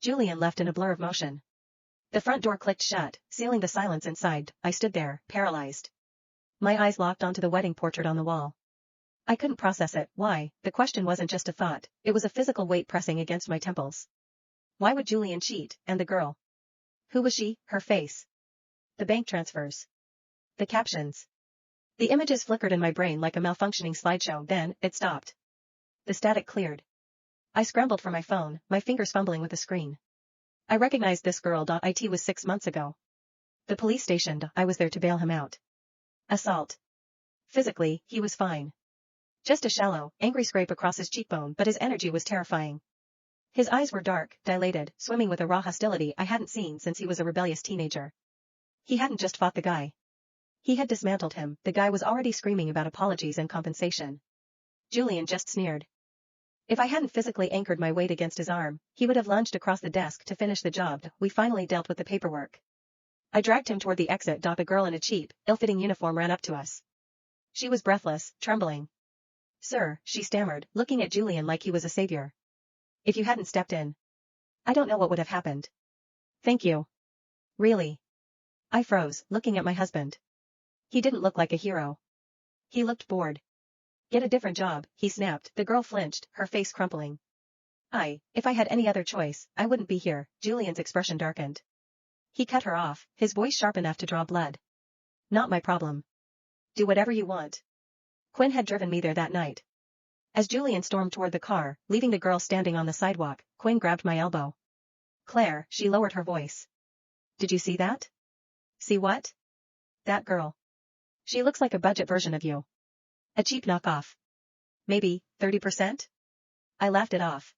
Julian left in a blur of motion. The front door clicked shut, sealing the silence inside. I stood there, paralyzed. My eyes locked onto the wedding portrait on the wall. I couldn't process it. Why? The question wasn't just a thought, it was a physical weight pressing against my temples. Why would Julian cheat, and the girl? Who was she? Her face. The bank transfers. The captions. The images flickered in my brain like a malfunctioning slideshow, then, it stopped. The static cleared. I scrambled for my phone, my fingers fumbling with the screen. I recognized this girl. It was 6 months ago. The police station. I was there to bail him out. Assault. Physically, he was fine. Just a shallow, angry scrape across his cheekbone, but his energy was terrifying. His eyes were dark, dilated, swimming with a raw hostility I hadn't seen since he was a rebellious teenager. He hadn't just fought the guy. He had dismantled him. The guy was already screaming about apologies and compensation. Julian just sneered. If I hadn't physically anchored my weight against his arm, he would have lunged across the desk to finish the job. We finally dealt with the paperwork. I dragged him toward the exit. A girl in a cheap, ill-fitting uniform ran up to us. She was breathless, trembling. Sir, she stammered, looking at Julian like he was a savior. If you hadn't stepped in, I don't know what would have happened. Thank you. Really? I froze, looking at my husband. He didn't look like a hero. He looked bored. Get a different job, he snapped. The girl flinched, her face crumpling. If I had any other choice, I wouldn't be here. Julian's expression darkened. He cut her off, his voice sharp enough to draw blood. Not my problem. Do whatever you want. Quinn had driven me there that night. As Julian stormed toward the car, leaving the girl standing on the sidewalk, Quinn grabbed my elbow. Claire, she lowered her voice. Did you see that? See what? That girl. She looks like a budget version of you. A cheap knockoff. Maybe, 30%? I laughed it off.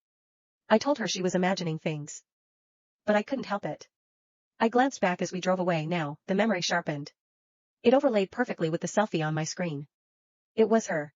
I told her she was imagining things. But I couldn't help it. I glanced back as we drove away. Now, the memory sharpened. It overlaid perfectly with the selfie on my screen. It was her.